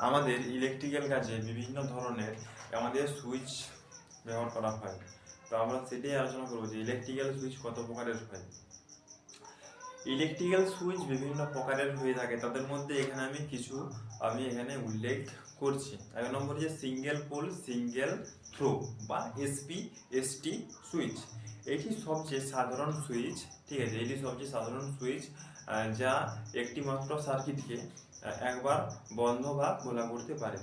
আমাদের ইলেকট্রিক্যাল কাজে বিভিন্ন ধরনের আমাদের সুইচ ব্যবহার করা হয়। তো আমরা সেটাই আলোচনা করবো যে ইলেকট্রিক্যাল সুইচ কত প্রকারের হয়। ইলেকট্রিক্যাল সুইচ বিভিন্ন প্রকারের হয়ে থাকে, তাদের মধ্যে এখানে আমি এখানে উল্লেখ করছি। এক নম্বর যে সিঙ্গেল পোল সিঙ্গেল থ্রো বা এসপি/এসটি সুইচ। এটি সবচেয়ে সাধারণ সুইচ, ঠিক আছে। এটি সবচেয়ে সাধারণ সুইচ যা একটি মাত্র সার্কিটকে একবার বন্ধ বা খোলা করতে পারে,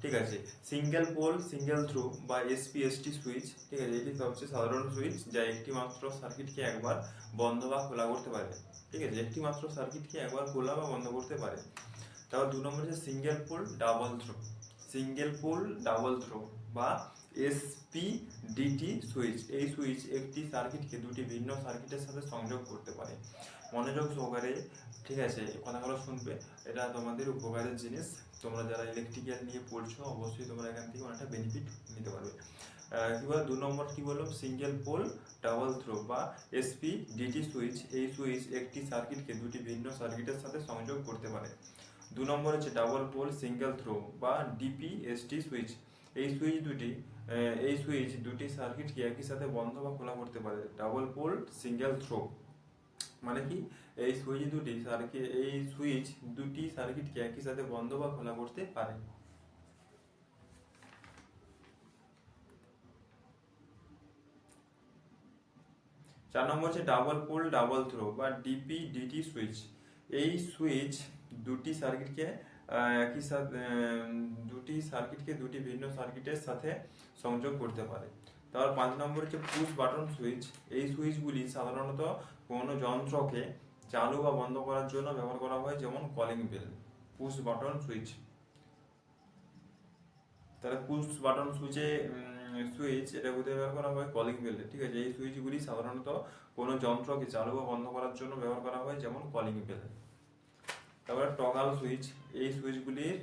ঠিক আছে। সিঙ্গেল পোল সিঙ্গেল থ্রো বা এসপি/এসটি সুইচ, ঠিক আছে, এটি সবচেয়ে সাধারণ সুইচ যা একটি মাত্র সার্কিটকে একবার বন্ধ বা খোলা করতে পারে, ঠিক আছে। একটি মাত্র সার্কিটকে একবার খোলা বা বন্ধ করতে পারে। তারপর 2 নম্বর হচ্ছে single pole double throw. Single pole double throw বা এসপিডিটি সুইচ। এই সুইচ একটি সার্কিটকে দুটি ভিন্ন সার্কিটের সাথে সংযোগ করতে পারে। মনোযোগ সহকারে, ঠিক আছে, কথাগুলো শুনবে, এটা তোমাদের উপকারের জিনিস। তোমরা যারা ইলেকট্রিক্যাল নিয়ে পড়ছো অবশ্যই তোমরা এখান থেকে অনেকটা বেনিফিট নিতে পারবে। কি বল 2 নম্বর কি বললো, সিঙ্গেল পোল ডাবল থ্রো বা এসপিডিটি সুইচ। এই সুইচ একটি সার্কিটকে দুটি ভিন্ন সার্কিটের সাথে সংযোগ করতে পারে। 2 নম্বর হচ্ছে ডাবল পোল সিঙ্গেল থ্রো বা ডিপিএসটি সুইচ। এই সুইচ দুটি সার্কিটকে একই সাথে বন্ধ বা খোলা করতে পারে। ডাবল পোল সিঙ্গেল থ্রো মানে কি, এই সুইচ দুটি সার্কিটকে একই সাথে বন্ধ বা খোলা করতে পারে। চার নম্বর হচ্ছে ডাবল পোল ডাবল থ্রো বা ডিপিডিটি সুইচ। এই সুইচ দুটি সার্কিটকে দুটি ভিন্ন সার্কিটের সাথে সংযোগ করতে পারে। তারপর 5 নম্বর হচ্ছে পুশ বাটন সুইচ। এই সুইচগুলি সাধারণত কোনো যন্ত্রকে চালু বা বন্ধ করার জন্য ব্যবহার করা হয়, যেমন calling bell. Push button switch. তাহলে পুশ বাটন সুইচ এটা কোথায় ব্যবহার করা হয়, কলিং বেলে, ঠিক আছে। এই সুইচগুলি সাধারণত কোনো যন্ত্রকে চালু বা বন্ধ করার জন্য ব্যবহার করা হয়, যেমন কলিং বেল। তারপরে টগল সুইচ। এই সুইচগুলির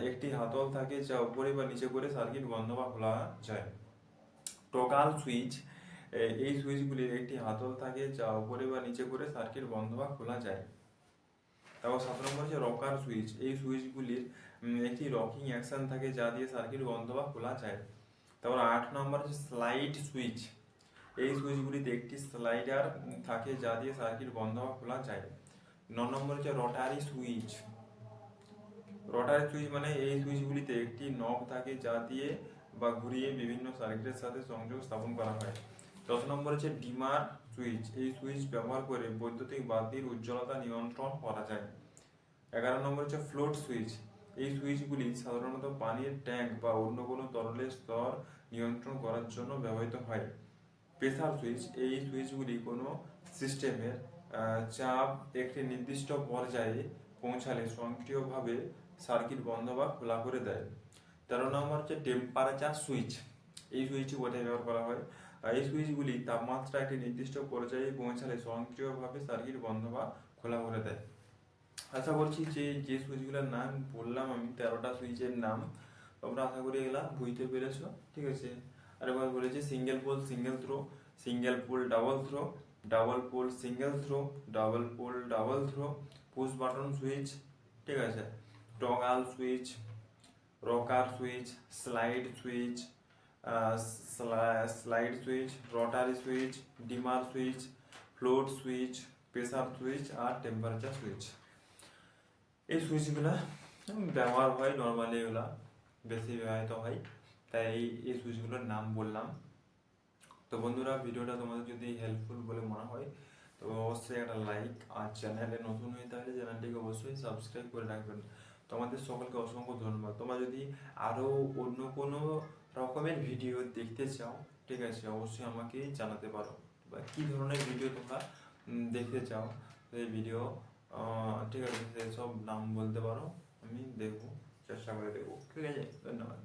একটি হাতল থাকে যা উপরে বা নিচে করে সার্কিট বন্ধ বা খোলা যায়। Toggle switch. এই সুইচগুলির একটি হাতল থাকে যা উপরে বা নিচে করে সার্কিট বন্ধ বা খোলা যায়। তারপর 7 নম্বর হচ্ছে রকার সুইচ। এই সুইচগুলির একটি রকিং অ্যাকশন থাকে যা দিয়ে সার্কিট বন্ধ বা খোলা যায়। তারপর 8 নম্বর হচ্ছে স্লাইড সুইচ। এই সুইচগুলিতে একটি স্লাইডার থাকে যা দিয়ে সার্কিট বন্ধ বা খোলা যায়। 9 নম্বর হচ্ছে রটারি সুইচ। রটারি সুইচ মানে এই সুইচগুলিতে একটি নব থাকে যা দিয়ে বা ঘুরিয়ে বিভিন্ন সার্কিটের সাথে সংযোগ স্থাপন করা হয়। 10 নম্বর হচ্ছে ডিমার সুইচ। এই সুইচ ব্যবহার করে বৈদ্যুতিক বাতির উজ্জ্বলতা নিয়ন্ত্রণ করা যায়। 11 নম্বর হচ্ছে ফ্লোট সুইচ। এই সুইচগুলি সাধারণত পানির ট্যাঙ্ক বা অন্য কোনো তরলের স্তর নিয়ন্ত্রণ করার জন্য ব্যবহৃত হয়। Pressure switch. এই সুইচগুলি কোনো সিস্টেমের চাপ একটি নির্দিষ্ট পর্যায়ে পৌঁছালে স্বয়ংক্রিয়ভাবে সার্কিট বন্ধ বা খোলা করে দেয়। 13 নম্বর হচ্ছে টেম্পারেচার সুইচ। এই সুইচটি কোথায় ব্যবহার করা হয়, এই সুইচগুলি তাপমাত্রা একটি নির্দিষ্ট পর্যায়ে পৌঁছালে স্বয়ংক্রিয়ভাবে সার্কিট বন্ধ বা খোলা করে দেয়। আশা করছি যে সুইচগুলোর নাম বললাম আমি, 13টা সুইচের নাম, তোমরা আশা করি এগুলা বুঝতে পেরেছো, ঠিক আছে। আরেকবার বলেছি single pole single throw, single pole double throw, double pole single throw, double pole double throw, push button switch, ঠিক আছে, toggle switch, rocker switch, slide switch, rotary switch, dimmer switch, float switch, pressure switch আর temperature switch. এই সুইচগুলা ব্যবহার হয় normally, এগুলা বেশি ব্যবহৃত হয়, তাই এই সুইচগুলোর নাম বললাম। তো বন্ধুরা, ভিডিওটা তোমাদের যদি হেল্পফুল বলে মনে হয় তো অবশ্যই একটা লাইক, আর চ্যানেলে নতুন হয়ে থাকলে চ্যানেলটিকে অবশ্যই সাবস্ক্রাইব করে রাখবেন। তোমাদের সকলকে অসংখ্য ধন্যবাদ। তোমরা যদি আরও অন্য কোনো রকমের ভিডিও দেখতে চাও, ঠিক আছে, অবশ্যই আমাকে জানাতে পারো, বা কী ধরনের ভিডিও তোমরা দেখতে চাও এই ভিডিও, ঠিক আছে, সেসব নাম বলতে পারো, আমি দেখবো, চেষ্টা করে দেখবো, ঠিক আছে। ধন্যবাদ।